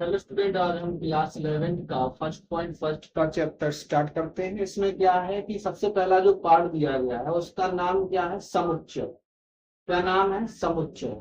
चलो स्टूडेंट, आज हम क्लास 11 का फर्स्ट का चैप्टर स्टार्ट करते हैं। इसमें क्या है कि सबसे पहला जो पार्ट दिया गया है उसका नाम क्या है? समुच्चय। क्या नाम है? समुच्चय।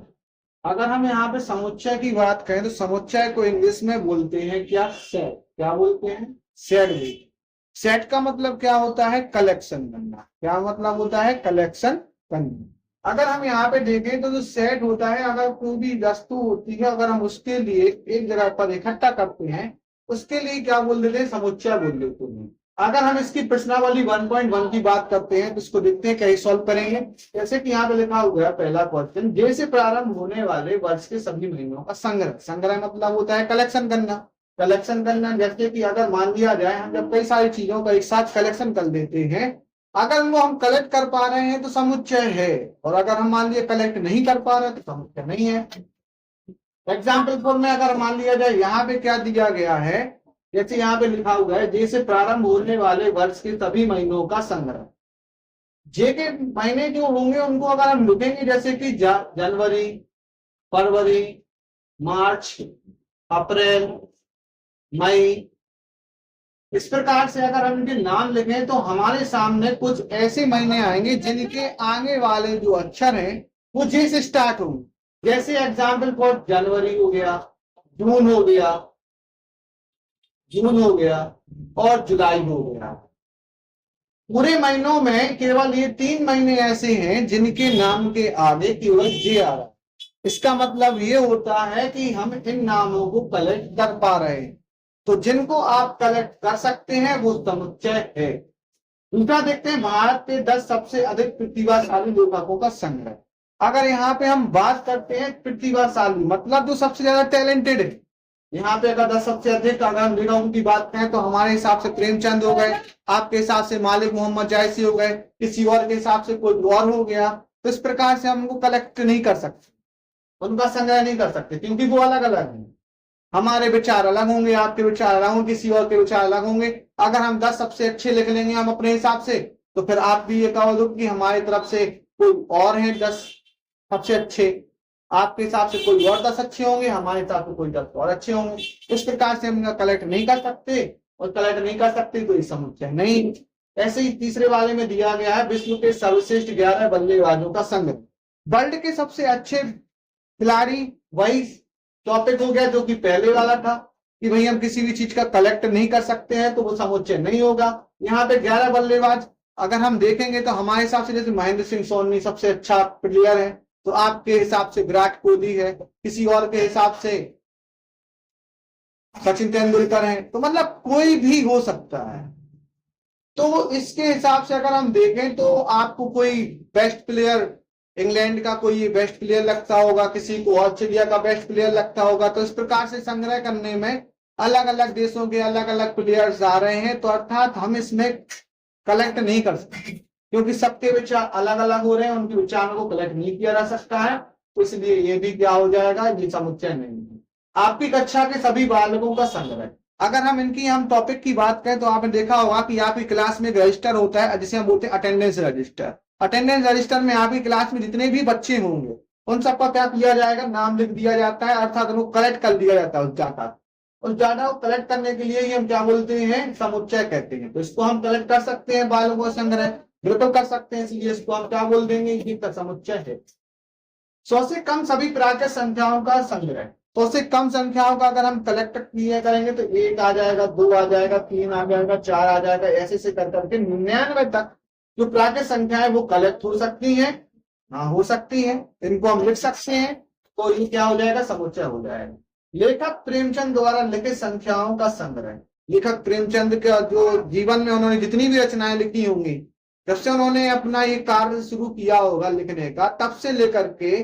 अगर हम यहाँ पे समुच्चय की बात करें तो समुच्चय को इंग्लिश में बोलते हैं क्या? सेट। क्या बोलते हैं? सेट भी। सेट का मतलब क्या होता है? कलेक्शन करना। क्या मतलब होता है? कलेक्शन करना। अगर हम यहाँ पे देखें तो जो सेट होता है, अगर कोई भी वस्तु होती है, अगर हम उसके लिए एक जगह पर इकट्ठा करते हैं, उसके लिए क्या बोल देते हैं? समुच्चय बोल देते हैं। अगर हम इसकी प्रश्नावली 1.1 की बात करते हैं तो इसको देखते हैं कैसे सॉल्व करेंगे। जैसे कि यहाँ पे लिखा हुआ है पहला क्वेश्चन, जैसे प्रारंभ होने वाले वर्ष के सभी महीनों का संग्रह। संग्रह मतलब होता है कलेक्शन करना। कलेक्शन करना जैसे कि अगर मान लिया जाए हम जब कई सारी चीजों का एक साथ कलेक्शन कर लेते हैं, अगर वो हम कलेक्ट कर पा रहे हैं तो समुच्चय है, और अगर हम मान लिया कलेक्ट नहीं कर पा रहे हैं तो समुच्चय नहीं है। एग्जाम्पल फॉर में अगर मान लिया जाए, यहाँ पे क्या दिया गया है, जैसे यहाँ पे लिखा हुआ है जैसे प्रारंभ होने वाले वर्ष के सभी महीनों का संग्रह। जे के महीने जो होंगे उनको अगर हम लिखेंगे जैसे कि जनवरी, फरवरी, मार्च, अप्रैल, मई, इस प्रकार से अगर हम इनके नाम लिखें तो हमारे सामने कुछ ऐसे महीने आएंगे जिनके आगे वाले जो अक्षर हैं वो जे से स्टार्ट होंगे। जैसे एग्जाम्पल फॉर जनवरी हो गया, जून हो गया, और जुलाई हो गया। पूरे महीनों में केवल ये 3 महीने ऐसे हैं जिनके नाम के आगे केवल जे आ रहा है। इसका मतलब ये होता है कि हम इन नामों को कलेक्ट कर पा रहे हैं। तो जिनको आप कलेक्ट कर सकते हैं वो समुच्चय है। दूसरा देखते हैं भारत के 10 सबसे अधिक प्रतिभाशाली लेखकों का संग्रह। अगर यहाँ पे हम बात करते हैं प्रतिभाशाली मतलब जो सबसे ज्यादा टैलेंटेड है, यहाँ पे अगर 10 सबसे अधिक अगर हम लेखकों की बात करें तो हमारे हिसाब से प्रेमचंद हो गए, आपके हिसाब से मालिक मोहम्मद जायसी हो गए, किसी और के हिसाब से कोई और हो गया। तो इस प्रकार से हम उनको कलेक्ट नहीं कर सकते, उनका संग्रह नहीं कर सकते, क्योंकि वो अलग अलग है। हमारे विचार अलग होंगे, आपके विचार अलग होंगे, किसी और के विचार अलग होंगे। अगर हम 10 सबसे अच्छे लिख लेंगे हम अपने हिसाब से, तो फिर आप भी ये कहो दो कि हमारी तरफ से कोई और है 10 सबसे अच्छे, आपके हिसाब से कोई और 10 अच्छे होंगे, हमारे हिसाब से कोई 10 और अच्छे होंगे। इस प्रकार से हम कलेक्ट नहीं कर सकते, और कलेक्ट नहीं कर सकते तो इस समुच्चय नहीं। ऐसे ही तीसरे वाले में दिया गया है विश्व के सर्वश्रेष्ठ 11 बल्लेबाजों का संग्रह। वर्ल्ड के सबसे अच्छे खिलाड़ी, वही टॉपिक हो गया जो कि पहले वाला था कि भाई हम किसी भी चीज का कलेक्ट नहीं कर सकते हैं तो वो समुच्चय नहीं होगा। यहाँ पे 11 बल्लेबाज अगर हम देखेंगे तो हमारे हिसाब से जैसे महेंद्र सिंह धोनी सबसे अच्छा प्लेयर है, तो आपके हिसाब से विराट कोहली है, किसी और के हिसाब से सचिन तेंदुलकर है, तो मतलब कोई भी हो सकता है। तो इसके हिसाब से अगर हम देखें तो आपको कोई बेस्ट प्लेयर, इंग्लैंड का कोई बेस्ट प्लेयर लगता होगा, किसी को ऑस्ट्रेलिया का बेस्ट प्लेयर लगता होगा। तो इस प्रकार से संग्रह करने में अलग अलग देशों के अलग अलग प्लेयर्स आ रहे हैं, तो अर्थात हम इसमें कलेक्ट नहीं कर सकते, क्योंकि सबके विचार अलग अलग हो रहे हैं, उनके विचारों को कलेक्ट नहीं किया जा सकता है। तो इसलिए ये भी क्या हो जाएगा, ये समुच्चय नहीं है। आपकी कक्षा के सभी बालकों का संग्रह। अगर हम इनकी हम टॉपिक की बात करें तो आपने देखा होगा कि आपकी क्लास में रजिस्टर होता है जिसे हम बोलते हैं अटेंडेंस रजिस्टर। अटेंडेंस रजिस्टर में आपकी क्लास में जितने भी बच्चे होंगे उन सबका क्या किया जाएगा, नाम लिख दिया जाता है, अर्थात उनको कलेक्ट कर दिया जाता है। उस डाटा को कलेक्ट करने के लिए ही हम क्या बोलते हैं, समुच्चय कहते हैं। तो इसको हम कलेक्ट कर सकते हैं, बालकों का संग्रह बिल्कुल कर सकते हैं, इसलिए इसको हम क्या बोल देंगे, ये समुच्चय है। 100 से कम सभी प्राकृत संख्याओं का संग्रह। तो उससे कम संख्याओं का अगर हम कलेक्ट किए करेंगे तो 1 आ जाएगा, 2 आ जाएगा, 3 आ जाएगा, 4 आ जाएगा, ऐसे से कर करके 99 तक जो प्राकृत संख्याएं वो कलेक्ट हो सकती हैं। हाँ, हो सकती है, इनको हम लिख सकते हैं, तो ये क्या हो जाएगा, समुच्चय हो जाएगा। लेखक प्रेमचंद द्वारा लिखित संख्याओं का संग्रह। लेखक प्रेमचंद का जो जीवन में उन्होंने जितनी भी रचनाएं लिखी होंगी, जब से उन्होंने अपना ये कार्य शुरू किया होगा लिखने का, तब से लेकर के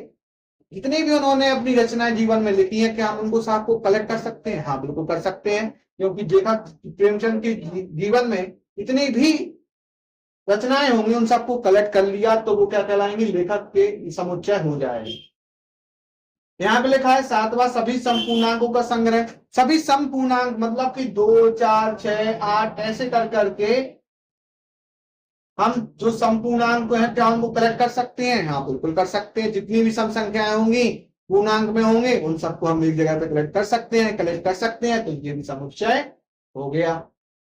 जितनी भी उन्होंने अपनी रचनाएं जीवन में लिखी है, क्या हम उनको साहब को कलेक्ट कर सकते हैं? हाँ, बिल्कुल कर सकते हैं, क्योंकि लेखक प्रेमचंद के जीवन में जितनी भी रचनाएं होंगी उन सबको कलेक्ट कर लिया तो वो क्या कहलाएंगे, लेखक के समुच्चय हो जाएंगे। यहाँ पे लिखा है 7वां सभी संपूर्णांकों का संग्रह। सभी संपूर्णांक मतलब कि 2, 4, 6, 8 ऐसे कर करके हम जो संपूर्णांक हैं क्या उनको कलेक्ट कर सकते हैं? हाँ, बिल्कुल कर सकते हैं। जितनी भी सम संख्याएं होंगी पूर्णांक में होंगे उन सबको हम एक जगह पे कलेक्ट कर सकते हैं, तो ये भी समुच्चय हो गया।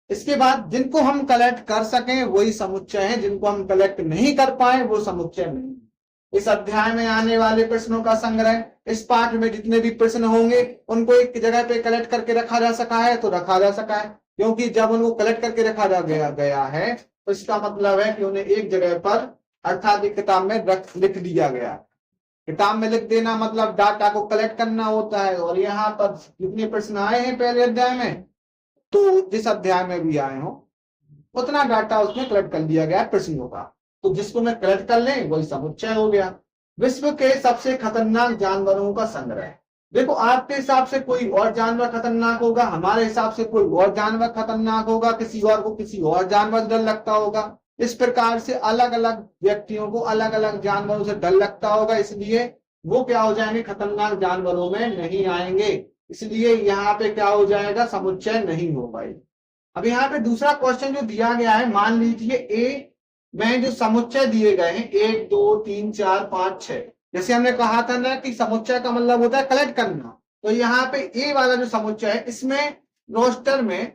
इसके बाद जिनको हम कलेक्ट कर सकें वही समुच्चय है, जिनको हम कलेक्ट नहीं कर पाए वो समुच्चय नहीं। इस अध्याय में आने वाले प्रश्नों का संग्रह, इस पाठ में जितने भी प्रश्न होंगे उनको एक जगह पे कलेक्ट करके रखा जा सका है तो रखा जा सका है, क्योंकि जब उनको कलेक्ट करके रखा जा गया है तो इसका मतलब है कि उन्हें एक जगह पर अर्थात किताब में लिख दिया गया। किताब में लिख देना मतलब डाटा को कलेक्ट करना होता है। और यहाँ पर जितने प्रश्न आए हैं पहले अध्याय में, तो जिस अध्याय में भी आए हो उतना डाटा उसमें कलेक्ट कर लिया गया प्रश्नों का, तो जिसको मैं कलेक्ट कर लें वही समुच्चय हो गया। विश्व के सबसे खतरनाक जानवरों का संग्रह। देखो आपके हिसाब से कोई और जानवर खतरनाक होगा, हमारे हिसाब से कोई और जानवर खतरनाक होगा, किसी और को किसी और जानवर से डर लगता होगा। इस प्रकार से अलग अलग व्यक्तियों को अलग अलग जानवरों से डर लगता होगा, इसलिए वो क्या हो जाएंगे, खतरनाक जानवरों में नहीं आएंगे। इसलिए यहाँ पे क्या हो जाएगा, समुच्चय नहीं होगा। अब यहाँ पे दूसरा क्वेश्चन जो दिया गया है, मान लीजिए ए में जो समुच्चय दिए गए हैं 1 2 3 4 5 6, जैसे हमने कहा था ना कि समुच्चय का मतलब होता है कलेक्ट करना, तो यहाँ पे ए वाला जो समुच्चय है इसमें रोस्टर में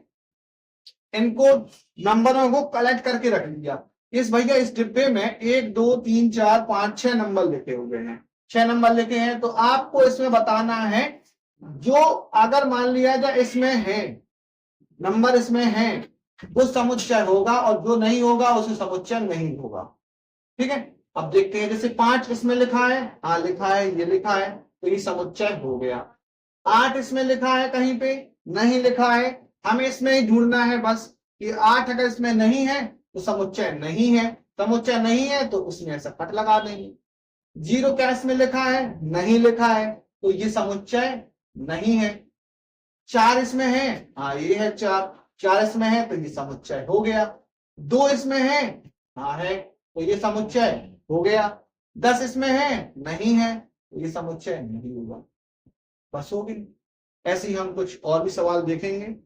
इनको नंबरों को कलेक्ट करके रख लिया। इस भैया इस डिब्बे में 1 2 3 4 5 6 नंबर लिखे हुए हैं, 6 नंबर लिखे हैं। तो आपको इसमें बताना है जो अगर मान लिया जाए इसमें है नंबर, इसमें है वो समुच्चय होगा, और जो नहीं होगा उसे समुच्चय नहीं होगा। ठीक है, अब देखते हैं जैसे 5 इसमें लिखा है, हाँ लिखा है, ये लिखा है, तो ये समुच्चय हो गया। 8 इसमें लिखा है, कहीं पे नहीं लिखा है, हमें इसमें ही ढूंढना है बस कि 8 अगर इसमें नहीं है तो समुच्चय नहीं है, समुच्चय नहीं है तो उसमें ऐसा कट लगा देंगे। 0 क्या इसमें लिखा है, नहीं लिखा है, तो ये समुच्चय नहीं है। 4 इसमें है, हाँ ये है 4 इसमें है, तो ये समुच्चय हो गया। 2 इसमें है, हाँ है, तो ये समुच्चय हो गया। 10 इसमें है, नहीं है, तो ये समुच्चय नहीं होगा। बस हो गई। ऐसे ही हम कुछ और भी सवाल देखेंगे।